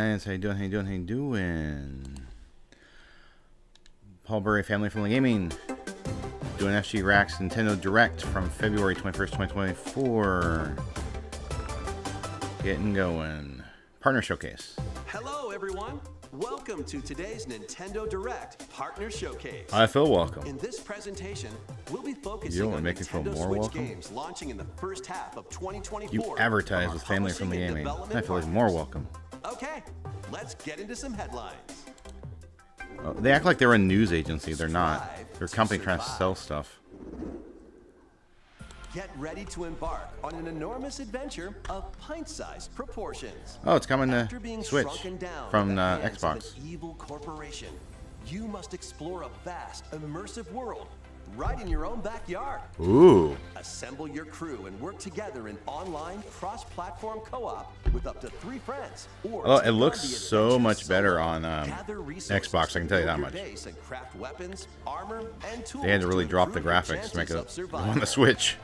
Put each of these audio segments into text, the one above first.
How you doing? How you doing? How you doing? Paul Burry, Family Friendly Gaming, doing FG Racks Nintendo Direct from February 21st, 2024. Getting going. Partner Showcase. Hello, everyone. Welcome to today's Nintendo Direct Partner Showcase. I feel welcome. In this presentation, we'll be focusing on Nintendo Switch games launching in the first half of 2024. You advertise with Family Friendly Gaming. I feel like more welcome. Okay, let's get into some headlines. They act like they're a news agency. They're not. They're a company trying to sell stuff. Get ready to embark on an enormous adventure of pint-sized proportions. Oh, it's coming to Switch from Xbox. An evil corporation. You must explore a vast, immersive world right in your own backyard. Ooh. Assemble your crew and work together in online cross-platform co-op with up to 3 friends. Oh, it looks so much better on Xbox, I can tell you that much. They had to really drop the graphics to make it on the Switch.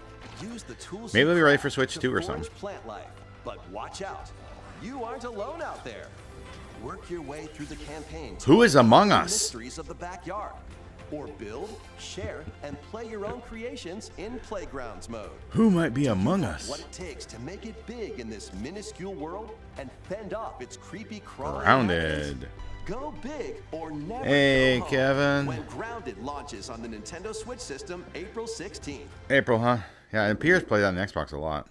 Maybe they'll be ready for Switch 2 or something. But watch out. You aren't alone out there. Work your way through the campaign. Who is among us? Mysteries of the backyard. Or build, share, and play your own creations in Playgrounds mode. Who might be among us? What it takes to make it big in this minuscule world and fend off its creepy crawling. Grounded. Go big or never Hey, go home. Kevin. When Grounded launches on the Nintendo Switch system April 16th. April, huh? Yeah, it appears played on Xbox a lot.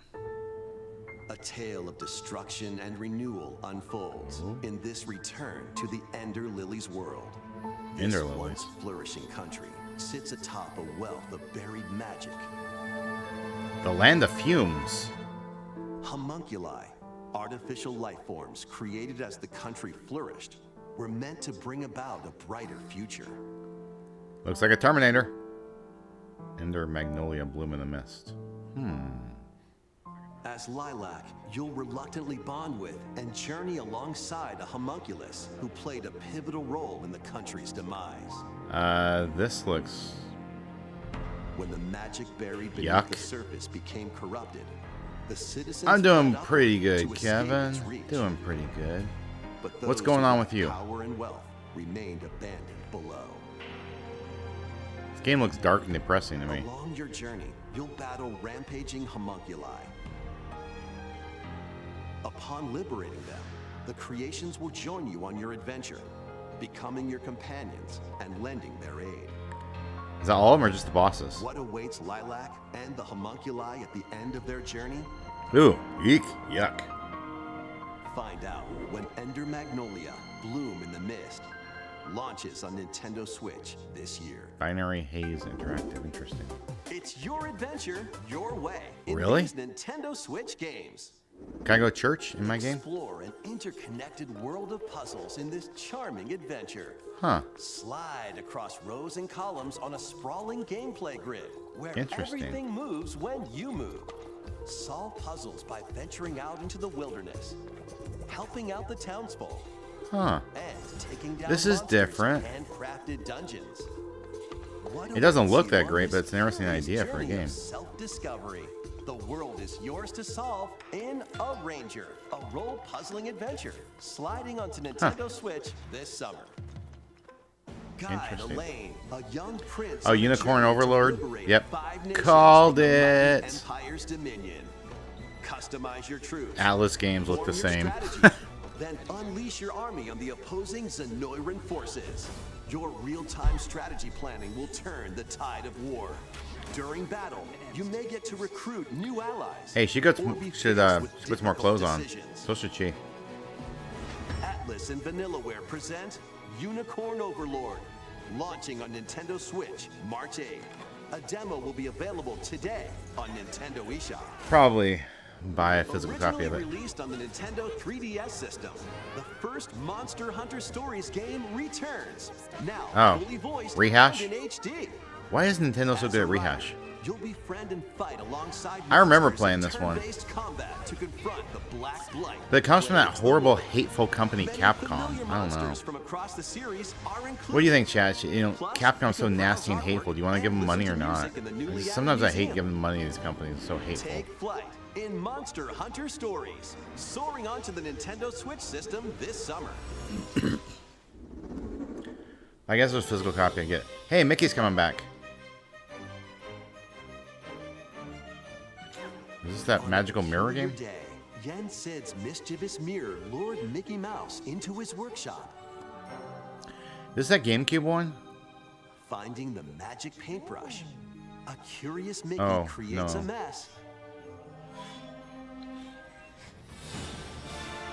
A tale of destruction and renewal unfolds in this return to the Ender Lilies world. This once flourishing country sits atop a wealth of buried magic. The land of fumes. Homunculi, artificial life forms created as the country flourished, were meant to bring about a brighter future. Looks like a Terminator. Ender Magnolia Bloom in the Mist. As Lilac, you'll reluctantly bond with and journey alongside a homunculus who played a pivotal role in the country's demise. This looks... When the magic buried beneath the surface became corrupted, the citizens... I'm doing pretty good, Kevin. Doing pretty good. But what's going on with you? Power and wealth remained abandoned below. This game looks dark and depressing to me. Along your journey, you'll battle rampaging homunculi. Upon liberating them, the creations will join you on your adventure, becoming your companions and lending their aid. Is that all of them or just the bosses? What awaits Lilac and the homunculi at the end of their journey? Ooh, eek, yuck. Find out when Ender Magnolia, Bloom in the Mist, launches on Nintendo Switch this year. Binary Haze Interactive, interesting. It's your adventure, your way. In Really? these Nintendo Switch games. Can I go to church in my game? Explore an interconnected world of puzzles in this charming adventure. Huh. Slide across rows and columns on a sprawling gameplay grid where Interesting. everything moves when you move. Solve puzzles by venturing out into the wilderness, helping out the townsfolk, Huh. and taking down This is different. handcrafted dungeons. It doesn't look that great, but it's an interesting idea for a game. Self-discovery. The world is yours to solve in A Ranger, a role puzzling adventure, sliding onto Nintendo Switch this summer. Guide Elaine, a young prince. Oh, Unicorn Overlord? Yep. 5 nations Called from the it. mighty Empire's dominion. Customize your troops. Atlas games look the Form your same. strategy, then unleash your army on the opposing Zenoiran forces. Your real-time strategy planning will turn the tide of war. During battle, you may get to recruit new allies. Hey, she puts more clothes on. So should she. Atlas and Vanillaware present Unicorn Overlord, launching on Nintendo Switch March 8th. A demo will be available today on Nintendo eShop. Probably buy a physical copy of it. Originally released on the Nintendo 3DS system, the first Monster Hunter Stories game returns. Now fully voiced rehash? and in HD. Why is Nintendo so good at rehash? You'll befriend and fight alongside I remember monsters playing in this one. turn-based combat to confront the Black Blight. But it comes from that horrible, hateful company, Many Capcom. familiar I don't know. monsters from across the series are included. What do you think, Chad? You know, Plus, Capcom's so you can nasty browse and hateful. artwork Do you want to give them and money or listen to not? music in the newly Sometimes I added hate museum. giving money to these companies. It's so hateful. Take flight in Monster Hunter Stories, soaring onto the Nintendo Switch system this summer. I guess it was physical copy I get. Hey, Mickey's coming back. Is this that magical mirror game? Day, Yen Sid's mischievous mirror lured Mickey Mouse into his workshop. This is that GameCube one? Finding the magic paintbrush, a curious Mickey creates a mess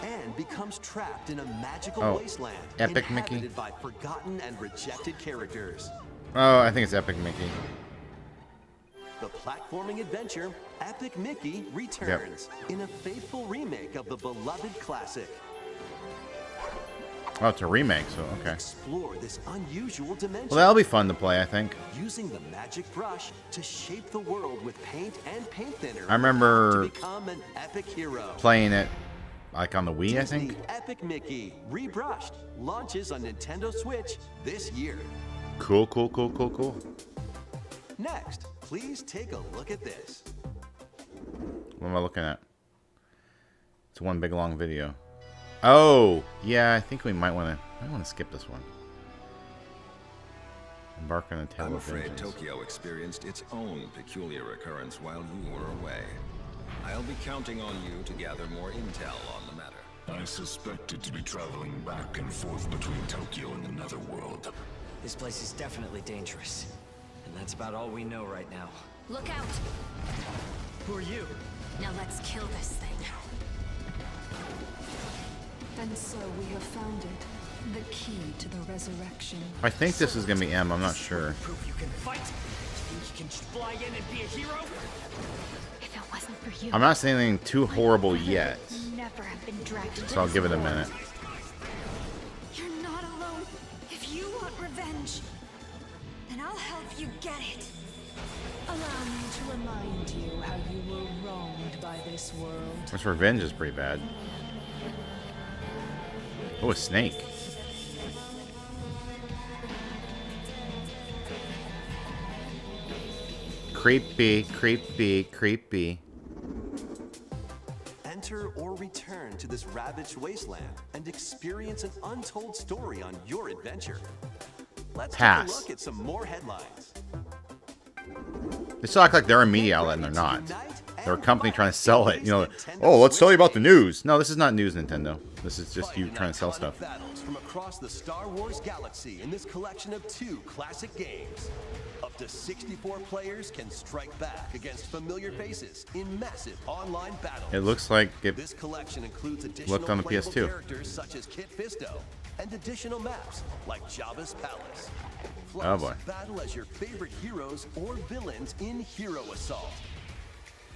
and becomes trapped in a magical wasteland Epic inhabited Mickey. by forgotten and rejected characters. Oh, I think it's Epic Mickey. The platforming adventure Epic Mickey returns in a faithful remake of the beloved classic. Oh, it's a remake, so okay. Explore this unusual dimension. Well, that'll be fun to play, I think. Using the magic brush to shape the world with paint and paint thinner. I remember to become an epic hero. Playing it like on the Wii, Disney I think. Epic Mickey Rebrushed launches on Nintendo Switch this year. Cool, cool, cool, cool, cool. Next, please take a look at this. What am I looking at? It's one big long video. Oh, yeah, I think we might want to skip this one. Embark on a tale I'm of afraid vengeance. Tokyo experienced its own peculiar occurrence while you were away. I'll be counting on you to gather more intel on the matter. I suspected to be traveling back and forth between Tokyo and the Netherworld. This place is definitely dangerous. And that's about all we know right now. Look out! Who are you? Now let's kill this thing. And so we have found it. The key to the resurrection. I think this is going to be M. I'm not sure. Prove you can fight? Think you can just fly in and be a hero? If it wasn't for you, I'm not saying anything too horrible yet, never have been dragged into so I'll this give it a world. minute. You're not alone. If you want revenge, then I'll help you get it. Allow me to remind you how you were wronged by this world. This revenge is pretty bad. Oh, a snake. Creepy, creepy, creepy. Enter or return to this ravaged wasteland and experience an untold story on your adventure. Let's Pass. take a look at some more headlines. They still act like they're a media outlet and they're not. They're a company trying to sell it. You know, oh, let's tell you about the news. No, this is not news, Nintendo. This is just you trying to sell stuff. Battles from across the Star Wars galaxy in this collection of 2 classic games. Up to 64 players can strike back against familiar faces in massive online battles. It looks like it This collection includes additional looked on the playable PS2. characters such as Kit Fisto and additional maps like Jabba's Palace. Plus, Oh, boy. battle as your favorite heroes or villains in Hero Assault.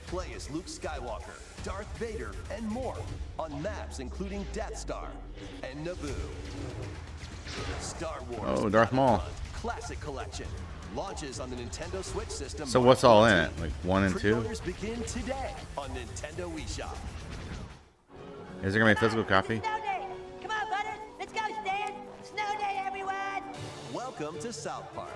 Play as Luke Skywalker, Darth Vader, and more on maps including Death Star and Naboo. Star Wars Oh, Darth Maul. Battlefront Classic Collection launches on the Nintendo Switch system. So March what's all in it? 14th. Like 1 and 2? Pre-orders begin today on Nintendo eShop. Is there gonna be a physical copy? Snow day! Come on, Butters! Let's go, Stan! Snow day, everyone! Welcome to South Park.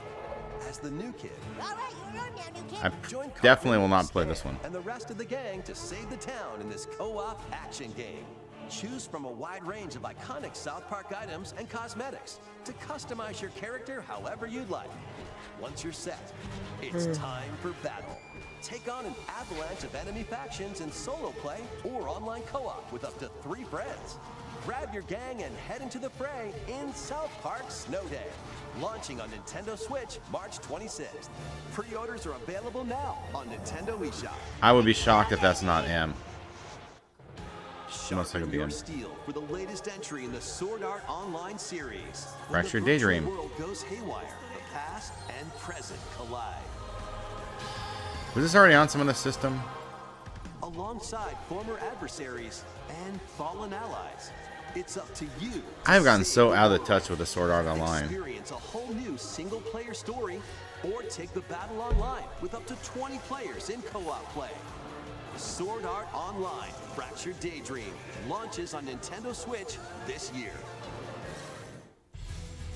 As the new kid, All right, you're on now, new kid. I join definitely will Cartman, not play this Stan, one. and the rest of the gang to save the town in this co-op action game. Choose from a wide range of iconic South Park items and cosmetics to customize your character however you'd like. Once you're set, it's time for battle. Take on an avalanche of enemy factions in solo play or online co-op with up to 3 friends. Grab your gang and head into the fray in South Park Snow Day. Launching on Nintendo Switch March 26th. Pre-orders are available now on Nintendo eShop. I would be shocked if that's not M. Unless I Sharpen could be your in. steel for the latest entry in the Sword Art Online series. When Fractured the virtual Daydream. world goes haywire, the past and present collide. Was this already on some of the system? Alongside former adversaries and fallen allies, it's up to you. I've gotten so out of touch with the Sword Art Online. Experience a whole new single-player story, or take the battle online with up to 20 players in co-op play. Sword Art Online Fractured Daydream launches on Nintendo Switch this year.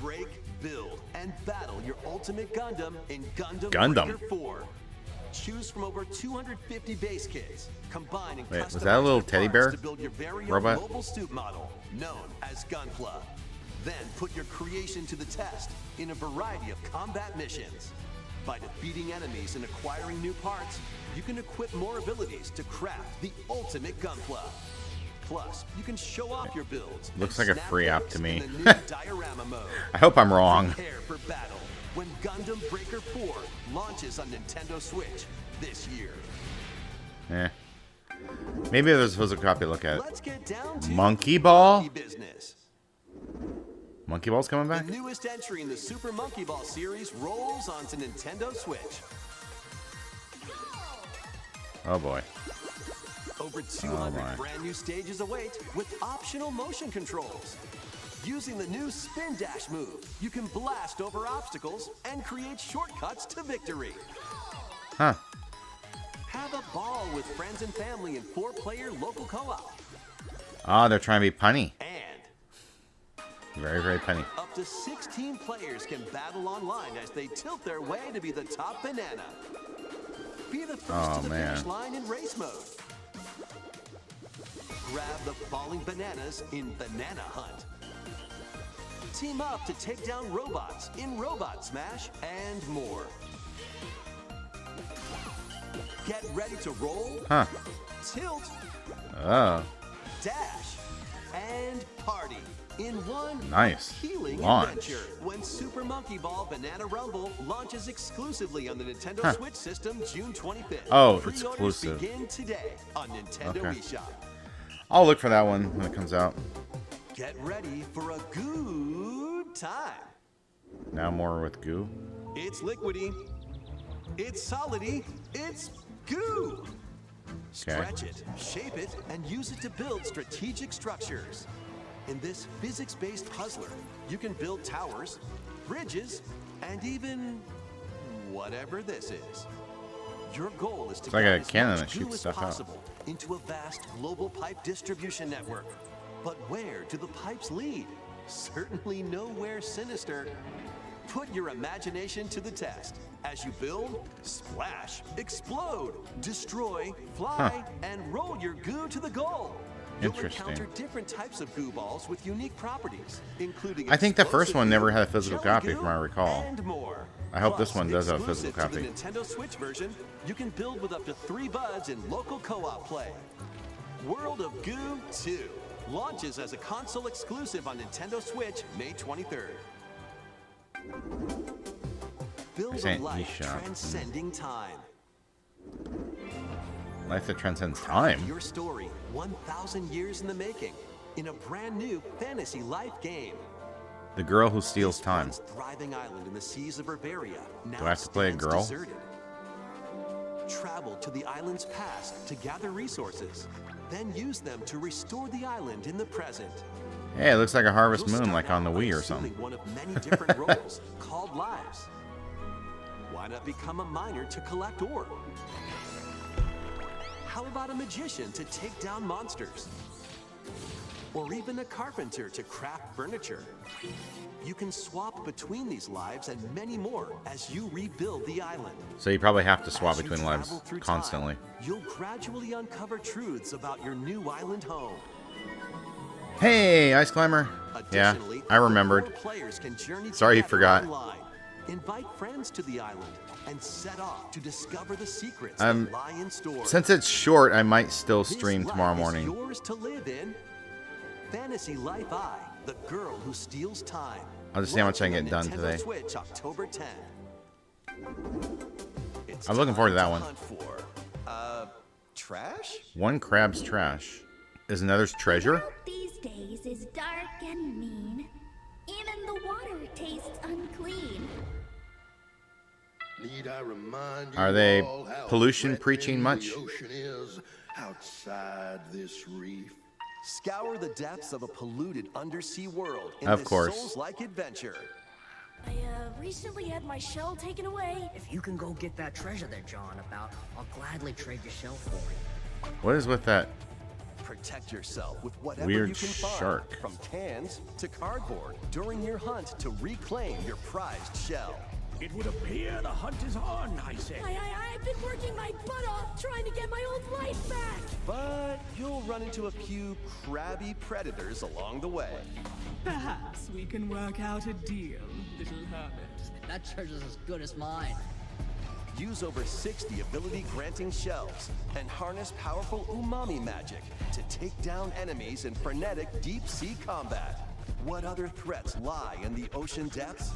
Break, build, and battle your ultimate Gundam in Gundam Gundam. Breaker 4. Choose from over 250 base kits. Combine and Wait, customize was that a little your teddy parts bear to build your very own robot? mobile stoop model, known as Gunpla. Then put your creation to the test in a variety of combat missions. By defeating enemies and acquiring new parts, you can equip more abilities to craft the ultimate Gunpla. Plus, you can show off your builds. Looks and like a snap free app pics to me. in the new diorama mode. I hope I'm wrong. Prepare for battle when Gundam Breaker 4 launches on Nintendo Switch this year. Eh. Maybe there's a physical copy to look at. Let's get down to Monkey Ball? monkey business. Monkey Ball's coming back? The newest entry in the Super Monkey Ball series rolls onto Nintendo Switch. Oh boy. Over 200 my. brand new stages await with optional motion controls. Using the new Spin Dash move, you can blast over obstacles and create shortcuts to victory. Huh. Have a ball with friends and family in 4-player local co-op. Ah, they're trying to be punny. And Very, very punny. up to 16 players can battle online as they tilt their way to be the top banana. Be the first to the finish line in race mode. Grab the falling bananas in Banana Hunt. Team up to take down robots in Robot Smash and more. Get ready to roll, Huh. tilt, Oh. dash, and party in one Nice. healing Launch. adventure when Super Monkey Ball Banana Rumble launches exclusively on the Nintendo Huh. Switch system June 25th. Oh, Pre-orders exclusive. begin today on Nintendo Okay. eShop. I'll look for that one when it comes out. Get ready for a good time. Now more with goo. It's liquidy. It's solidy. It's goo. Stretch it, shape it, and use it to build strategic structures. In this physics-based puzzler, you can build towers, bridges, and even whatever this is. Your goal is to It's like get a as cannon much that shoots goo as stuff out. possible into a vast global pipe distribution network. But where do the pipes lead? Certainly nowhere sinister. Put your imagination to the test as you build, splash, explode, destroy, fly, and roll your goo to the goal. You'll Interesting. encounter different types of goo balls with unique properties, including I think the first explosive one never goo, had a physical jelly copy, goo, from what I recall. and more. I hope this Plus, one does have a exclusive physical to the copy. Nintendo Switch version, you can build with up to 3 buds in local co-op play. World of Goo 2 launches as a console exclusive on Nintendo Switch May 23rd. Build a Saying life eShop. transcending time. Life that transcends time. Your story 1,000 years in the making in a brand new fantasy life game. The girl who steals This time. once thriving island in the seas of Bavaria now Do I have to play a stands girl? deserted. Travel to the island's past to gather resources, then use them to restore the island in the present. Hey, it looks like a Harvest You'll Moon, start like on the out by Wii or assuming something. one of many different roles called lives. Why not become a miner to collect ore? How about a magician to take down monsters? Or even a carpenter to craft furniture? You can swap between these lives and many more as you rebuild the island. So you probably have to swap As you between lives travel through constantly. time, you'll gradually uncover truths about your new island home. Hey, Ice Climber. Yeah, Additionally, I remembered. 4 players can journey Sorry you together forgot. online, invite friends to the island, and set off to discover the secrets Um, that lie in store. Since it's short, I might still This stream life tomorrow is morning. yours to live in. Fantasy Life I, the girl who steals time. I'll just see how much I can get Launching done on Nintendo today. Switch, October 10. It's I'm looking forward to that time one. hunt for, trash? One crab's trash. Is another's treasure? These days is dark and mean. Even the water tastes unclean. Need I remind you Are they all how pollution threatening preaching much? The ocean is outside this reef. Scour the depths of a polluted undersea world in Of this course. Souls-like adventure. I recently had my shell taken away. If you can go get that treasure that John about, I'll gladly trade your shell for it. What is with that? Protect yourself with whatever Weird you can shark. find, from cans to cardboard, during your hunt to reclaim your prized shell. It would appear the hunt is on, I say. I've been working my butt off trying to get my old life back. But you'll run into a few crabby predators along the way. Perhaps we can work out a deal, little hermit. That treasure's as good as mine. Use over 60 ability-granting shells and harness powerful umami magic to take down enemies in frenetic deep-sea combat. What other threats lie in the ocean depths?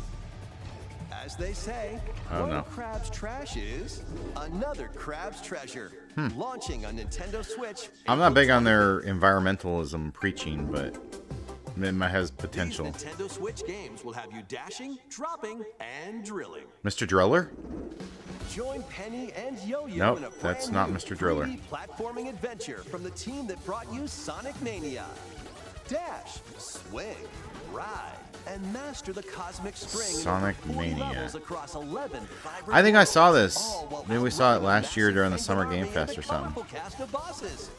As they say, one crab's trash is another crab's treasure. Launching on Nintendo Switch. I'm not big on their environmentalism preaching, but it has potential. These Nintendo Switch games will have you dashing, dropping, and drilling. Mr. Driller? Join Penny and Yo-Yo Nope, in a that's brand not new Mr. Driller. 3D platforming adventure from the team that brought you Sonic Mania. Dash, swing, ride, and master the cosmic spring Sonic in over 40 Mania. levels across 11 I think I saw this. all while Maybe we saw it outrunning last year during the massive Summer army Game and Fest a or something. colorful cast of bosses.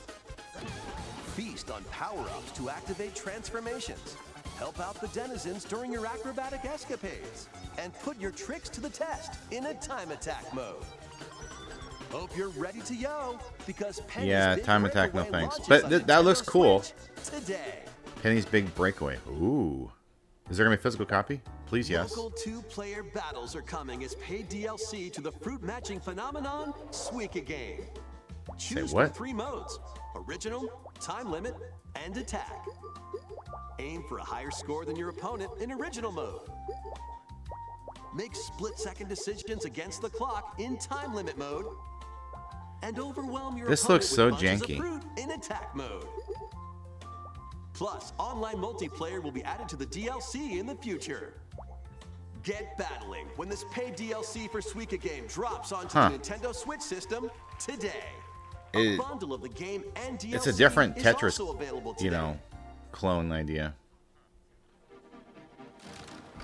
Feast on power-ups to activate transformations. Help out the denizens during your acrobatic escapades. And put your tricks to the test in a time attack mode. Hope you're ready to yo, because Penny's Yeah, Big time attack, no Breakaway thanks. launches But on that Nintendo looks cool. Switch today. Penny's Big Breakaway. Ooh. Is there going to be a physical copy? Please, yes. Local two-player battles are coming as paid DLC to the fruit matching phenomenon, Suika Game. Choose from what? 3 modes: original, time limit, and attack. Aim for a higher score than your opponent in original mode. Make split-second decisions against the clock in time limit mode. And overwhelm your This opponent looks with so bunches of janky. fruit in attack mode. Plus, online multiplayer will be added to the DLC in the future. Get battling when this paid DLC for Suika Game drops onto the Nintendo Switch system today. A bundle of the game and DLC It's a different is Tetris, also available today. you know, clone idea.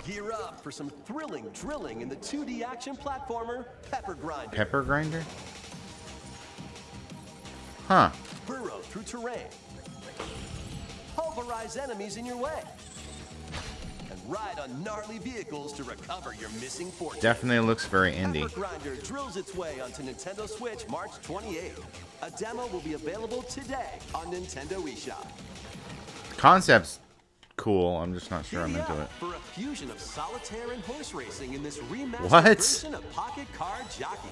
Gear up for some thrilling drilling in the 2D action platformer Pepper Grinder. Pepper Grinder? Huh. Burrow through terrain. Pulverize enemies in your way. And ride on gnarly vehicles to recover your missing fortune. Definitely looks very indie. Pepper Grinder drills its way onto Nintendo Switch March 28th. A demo will be available today on Nintendo eShop. Concept's cool. I'm just not sure I'm Giddy into up it. for a fusion of solitaire and horse racing in this remastered What? version of Pocket Card Jockey.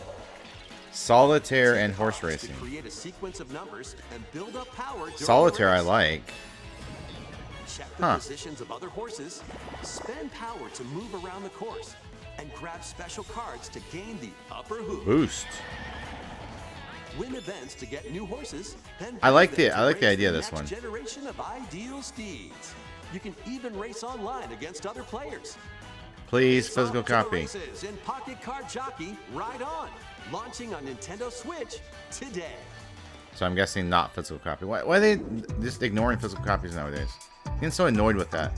Solitaire and Take horse cards to racing. create a sequence of numbers and build up power during the Solitaire I race. like. Check the positions of other horses, spend power to move around the course, and grab special cards to gain the upper hoop. Boost. Win events to get new horses, then I like bring them the- to I like the race idea of the this next one. generation of ideal steeds. You can even race online against other players. Please, It's physical off to the copy. races in Pocket Card Jockey, Ride On, launching on Nintendo Switch today. So I'm guessing not physical copy. Why are they just ignoring physical copies nowadays? I'm getting so annoyed with that.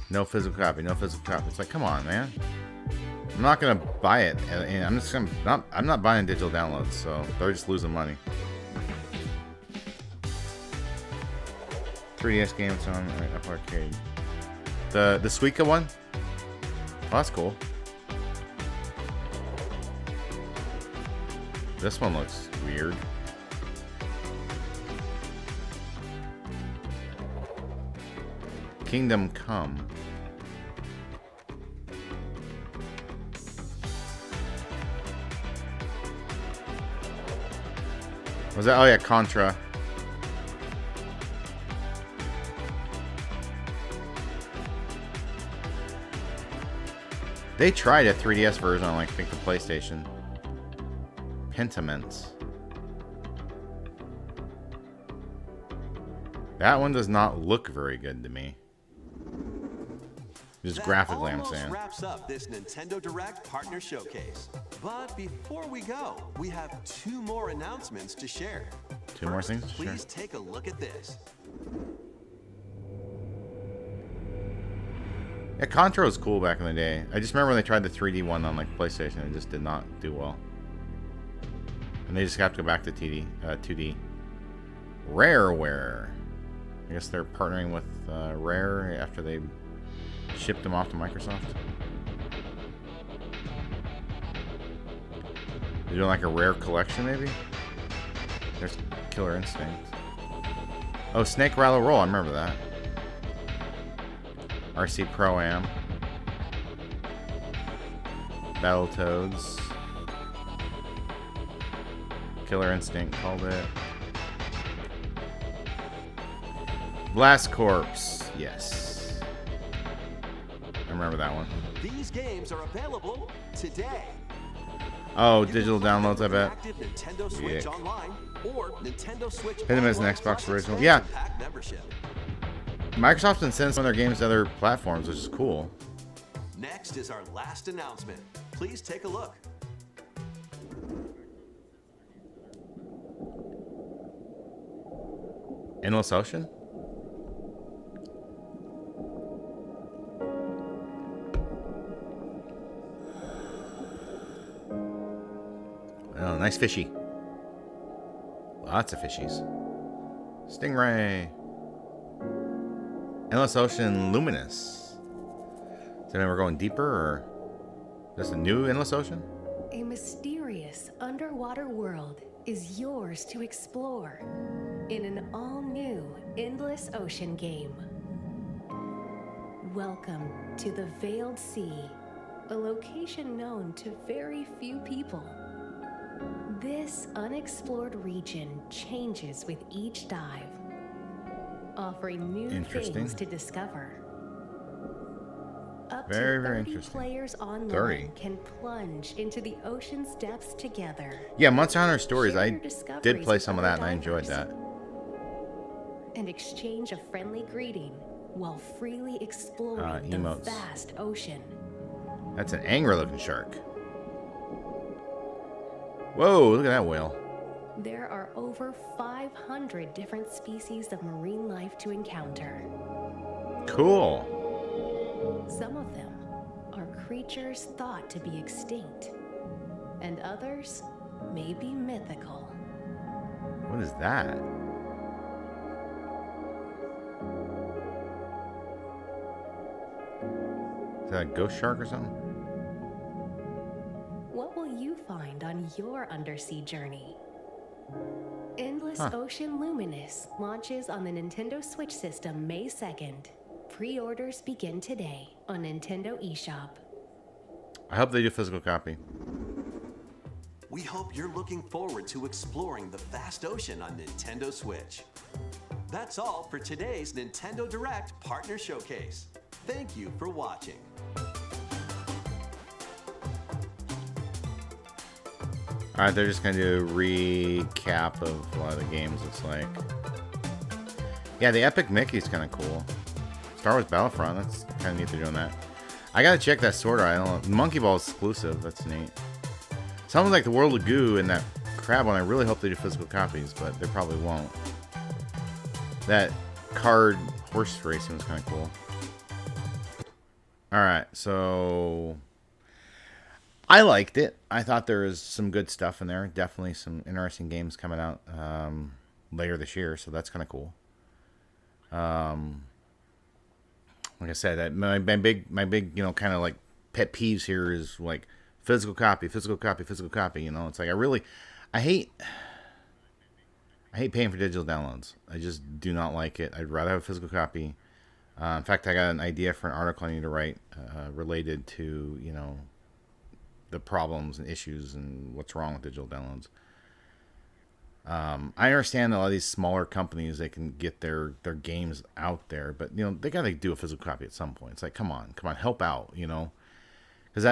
No physical copy, no physical copy. It's like, come on, man. I'm not gonna buy it, and I'm just gonna I'm not buying digital downloads, so they're just losing money. 3DS game, it's on Apple Arcade. The Suika one? Oh, that's cool. This one looks weird. Kingdom Come. Was that? Oh yeah, Contra. They tried a 3DS version on, like, I think the PlayStation. Pentiment. That one does not look very good to me. Just That graphically, I'm almost saying. wraps up this Nintendo Direct Partner Showcase. But before we go, we have 2 more announcements to share. Two more things to share. Please take a look at this. Yeah, Contra was cool back in the day. I just remember when they tried the 3D one on, like, PlayStation, it just did not do well. And they just have to go back to 2D. Rareware. I guess they're partnering with Rare after they shipped them off to Microsoft. They're doing like a rare collection, maybe? There's Killer Instinct. Oh, Snake Rattle Roll. I remember that. RC Pro-Am. Battletoads. Killer Instinct called it. Blast Corps. Yes. I remember that one. These games are available today. Oh, digital downloads, I bet. Active Nintendo Switch Yeah. Online or Nintendo Switch Hit them as an Online Xbox Plus original. expansion Yeah. pack membership. Microsoft's been sending some of their games to other platforms, which is cool. Next is our last announcement. Please take a look. Endless Ocean? Oh, nice fishy. Lots of fishies. Stingray. Endless Ocean Luminous. So then we're going deeper, or just a new Endless Ocean? A mysterious underwater world is yours to explore in an all-new Endless Ocean game. Welcome to the Veiled Sea, a location known to very few people. This unexplored region changes with each dive, offering new things to discover. Up Very, to very 30 interesting. players online 30. can plunge into the ocean's depths together. Yeah, Monster Hunter Stories. Share I your discoveries did play with some of other that, and I enjoyed divers, that. and exchange a friendly greeting while freely exploring the emotes. vast ocean. That's an angry-looking shark. Whoa, look at that whale. There are over 500 different species of marine life to encounter. Cool. Some of them are creatures thought to be extinct, and others may be mythical. What is that? Is that a ghost shark or something? What will you find on your undersea journey? Endless Huh. Ocean Luminous launches on the Nintendo Switch system May 2nd. Pre-orders begin today on Nintendo eShop. I hope they do physical copy. We hope you're looking forward to exploring the vast ocean on Nintendo Switch. That's all for today's Nintendo Direct Partner Showcase. Thank you for watching. Alright, they're just gonna do a recap of a lot of the games, looks like. Yeah, the Epic Mickey's kind of cool. Star Wars Battlefront, that's kind of neat they're doing that. I gotta check that Sword Art. I don't know. Monkey Ball is exclusive, that's neat. Something like the World of Goo and that Crab one, I really hope they do physical copies, but they probably won't. That card horse racing was kind of cool. Alright, so I liked it. I thought there was some good stuff in there. Definitely some interesting games coming out later this year, so that's kind of cool. Like I said, my big, you know, kind of like pet peeves here is like physical copy, physical copy, physical copy. You know, it's like I hate paying for digital downloads. I just do not like it. I'd rather have a physical copy. In fact, I got an idea for an article I need to write related to, you know, the problems and issues and what's wrong with digital downloads. I understand that a lot of these smaller companies, they can get their games out there, but you know, they got to do a physical copy at some point. It's like, come on, help out, you know? Because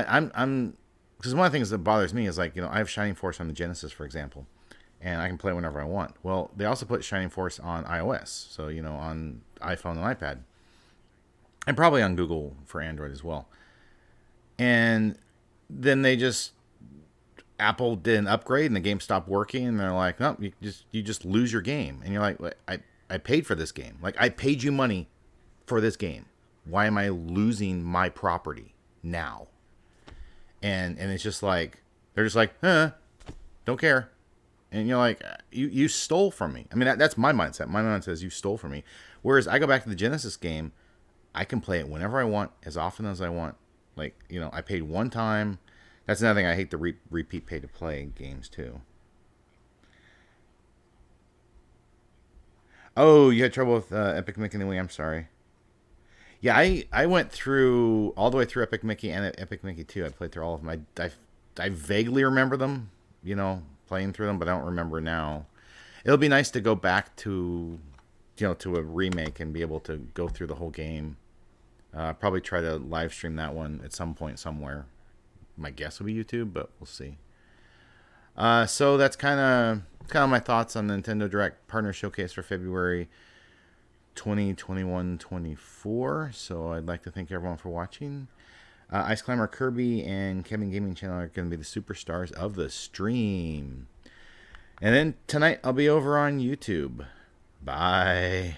because one of the things that bothers me is like, you know, I have Shining Force on the Genesis, for example, and I can play whenever I want. Well, they also put Shining Force on iOS, so you know, on iPhone and iPad, and probably on Google for Android as well. And then Apple did an upgrade and the game stopped working, and they're like, no, you just lose your game. And you're like, I paid for this game. Like, I paid you money for this game. Why am I losing my property now? And it's just like, they're just like, don't care. And you're like, you stole from me. I mean, that's my mindset. My mindset says you stole from me. Whereas I go back to the Genesis game, I can play it whenever I want, as often as I want. Like, you know, I paid one time That's another thing. I hate the repeat pay-to-play games, too. Oh, you had trouble with Epic Mickey anyway. I'm sorry. Yeah, I went through all the way through Epic Mickey and Epic Mickey 2. I played through all of them. I vaguely remember them, you know, playing through them, but I don't remember now. It'll be nice to go back to, you know, to a remake and be able to go through the whole game. Probably try to live stream that one at some point somewhere. My guess will be YouTube, but we'll see. So that's kind of my thoughts on the Nintendo Direct Partner Showcase for February 2021-24. So I'd like to thank everyone for watching. Ice Climber Kirby and Kevin Gaming Channel are going to be the superstars of the stream. And then tonight I'll be over on YouTube. Bye.